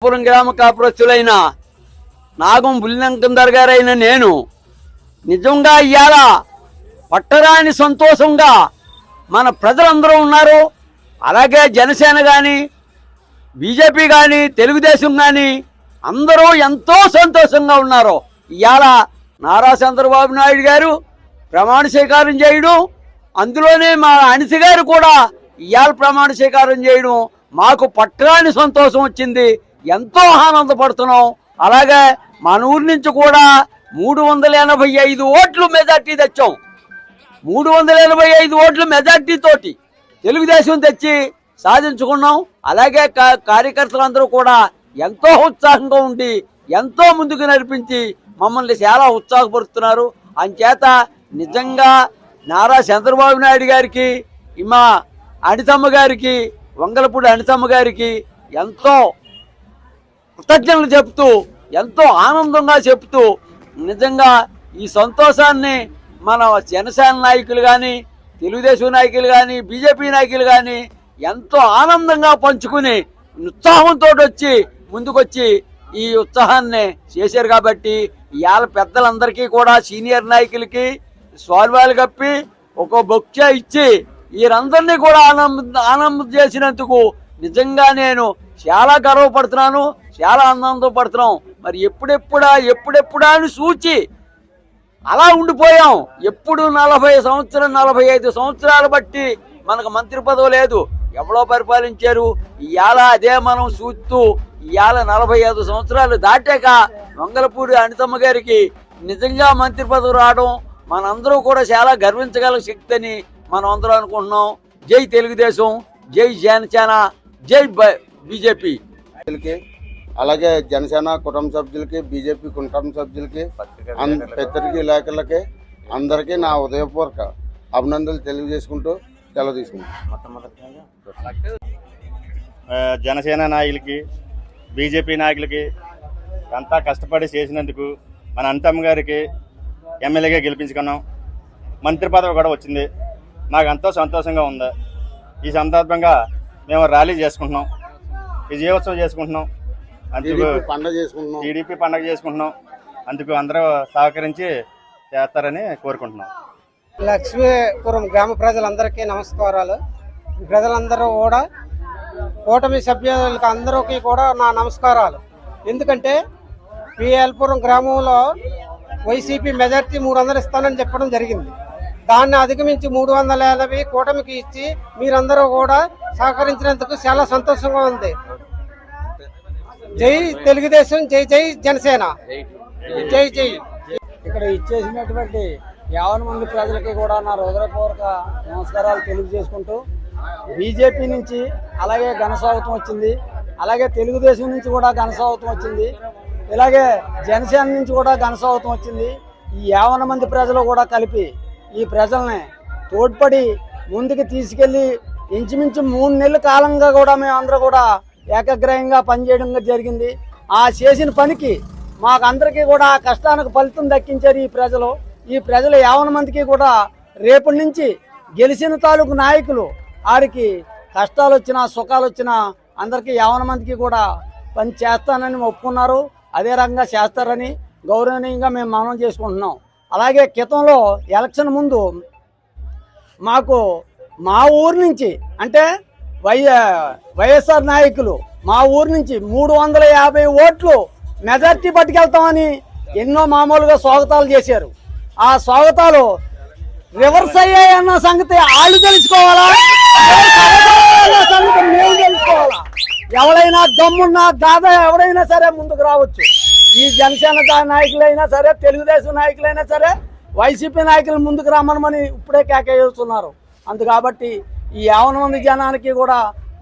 పురం గ్రామ కాపురస్తులైన నాగం బుల్లంకందర్ గారైన నేను నిజంగా ఇవాళ పట్టరాని సంతోషంగా మన ప్రజలందరూ ఉన్నారు. అలాగే జనసేన కానీ బీజేపీ కానీ తెలుగుదేశం కానీ అందరూ ఎంతో సంతోషంగా ఉన్నారు. ఇవాళ నారా చంద్రబాబు నాయుడు గారు ప్రమాణ స్వీకారం చేయడం, అందులోనే మా అనిత గారు కూడా ఇవాళ ప్రమాణ స్వీకారం చేయడం మాకు పట్టరాని సంతోషం వచ్చింది. ఎంతో ఆనందపడుతున్నాం. అలాగే మన ఊరి నుంచి కూడా 385 ఓట్లు మెజార్టీ తెచ్చాం. 385 ఓట్లు మెజార్టీ తోటి తెలుగుదేశం తెచ్చి సాధించుకున్నాం. అలాగే కార్యకర్తలందరూ కూడా ఎంతో ఉత్సాహంగా ఉండి ఎంతో ముందుకు నడిపించి మమ్మల్ని చాలా ఉత్సాహపరుస్తున్నారు. అంచేత నిజంగా నారా చంద్రబాబు నాయుడు గారికి, మా అనితమ్మ గారికి, వంగలపూడి అనితమ్మ గారికి ఎంతో కృతజ్ఞతలు చెప్తూ, ఎంతో ఆనందంగా చెప్తూ, నిజంగా ఈ సంతోషాన్ని మన జనసేన నాయకులు కానీ, తెలుగుదేశం నాయకులు కానీ, బీజేపీ నాయకులు కానీ ఎంతో ఆనందంగా పంచుకుని ఉత్సాహంతో వచ్చి ముందుకొచ్చి ఈ ఉత్సాహాన్ని చేశారు. కాబట్టి ఇవాళ పెద్దలందరికీ కూడా సీనియర్ నాయకులకి స్వాల్వాలు కప్పి ఒక బొక్చ ఇచ్చి వీరందరినీ కూడా ఆనందం చేసినందుకు నిజంగా నేను చాలా గర్వపడుతున్నాను, చాలా ఆనందపడుతున్నాం. మరి ఎప్పుడెప్పుడా అని చూచి అలా ఉండిపోయాం. ఎప్పుడు 45 సంవత్సరాలు బట్టి మనకు మంత్రి పదవి లేదు, ఎవరో పరిపాలించారు. ఇవాళ అదే మనం చూస్తూ ఇవాళ 45 సంవత్సరాలు దాటాక వంగలపూడి అనితమ్మ గారికి నిజంగా మంత్రి పదవి రావడం మనందరూ కూడా చాలా గర్వించగల శక్తి అని మనం అందరూ అనుకుంటున్నాం. జై తెలుగుదేశం, జై జనసేన, జై బీజేపీ. అలాగే జనసేన కుటుంబ సభ్యులకి, బీజేపీ కుటుంబ సభ్యులకి, పత్రికా విలేకరులకి అందరికీ నా ఉదయపూర్వక అభినందనలు తెలియజేసుకుంటూ సెలవు తీసుకుంటాం. జనసేన నాయకులకి, బీజేపీ నాయకులకి అంతా కష్టపడి చేసినందుకు మన అనితమ్మ గారికి ఎమ్మెల్యేగా గెలిపించుకున్నాం. మంత్రి పదవి కూడా వచ్చింది. మాకు ఎంతో సంతోషంగా ఉంది. ఈ సందర్భంగా మేము ర్యాలీ చేసుకుంటున్నాం, విజయోత్సవం చేసుకుంటున్నాం, టీడీపీ పండుగ చేసుకుంటున్నాం. అందుకు అందరూ సహకరించి చేస్తారని కోరుకుంటున్నాం. లక్ష్మీపురం గ్రామ ప్రజలందరికీ నమస్కారాలు. ప్రజలందరూ కూడా కూటమి సభ్యులకు అందరికీ కూడా నా నమస్కారాలు. ఎందుకంటే పిఎల్పురం గ్రామంలో వైసీపీ మెజార్టీ 300 ఇస్తానని చెప్పడం జరిగింది. దాన్ని అధిగమించి 350 కూటమికి ఇచ్చి మీరందరూ కూడా సహకరించినందుకు చాలా సంతోషంగా ఉంది. జై తెలుగుదేశం, జై జై జనసేన, జై జై. ఇక్కడ ఇచ్చేసినటువంటి 50 మంది ప్రజలకి కూడా నా హృదయపూర్వక నమస్కారాలు తెలియజేసుకుంటూ, బీజేపీ నుంచి అలాగే ఘనస్వాగతం వచ్చింది, అలాగే తెలుగుదేశం నుంచి కూడా ఘనస్వాగతం వచ్చింది, ఇలాగే జనసేన నుంచి కూడా ఘనస్వాగతం వచ్చింది. ఈ 50 మంది ప్రజలు కూడా కలిపి ఈ ప్రజల్ని తోడ్పడి ముందుకు తీసుకెళ్లి ఇంచుమించు 3 నెలల కాలంగా కూడా మేమందరూ కూడా ఏకగ్రహంగా పనిచేయడం జరిగింది. ఆ చేసిన పనికి మాకందరికీ కూడా ఆ కష్టానికి ఫలితం దక్కించారు ఈ ప్రజలు. ఈ ప్రజలు 50 మందికి కూడా రేపటి నుంచి గెలిచిన తాలూకు నాయకులు వారికి కష్టాలు వచ్చినా సుఖాలు వచ్చినా అందరికీ 50 మందికి కూడా పని చేస్తానని ఒప్పుకున్నారు. అదే రకంగా చేస్తారని గౌరవనీయంగా మేము మనం చేసుకుంటున్నాం. అలాగే క్రితంలో ఎలక్షన్ ముందు మాకు మా ఊరు నుంచి అంటే వైఎస్ఆర్ నాయకులు మా ఊరు నుంచి 350 ఓట్లు మెజార్టీ పట్టుకెళ్తామని ఎన్నో మామూలుగా స్వాగతాలు చేశారు. ఆ స్వాగతాలు రివర్స్ అయ్యాయన్న సంగతి వాళ్ళు తెలుసుకోవాలా, సంగతి మేము తెలుసుకోవాలా. ఎవరైనా దమ్మున్నా దాదా ఎవరైనా సరే ముందుకు రావచ్చు. ఈ జనసేన నాయకులైనా సరే, తెలుగుదేశం నాయకులైనా సరే, వైసీపీ నాయకులు ముందుకు రమ్మనమని ఇప్పుడే కేకేస్తున్నారు. కాబట్టి ఈ 50 మంది జనానికి కూడా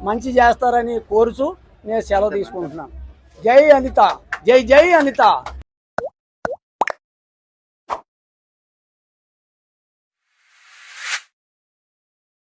మంచి చేస్తారని కోరుచు నేను సెలవు తీసుకుంటున్నాను. జై అనిత, జై జై అనిత.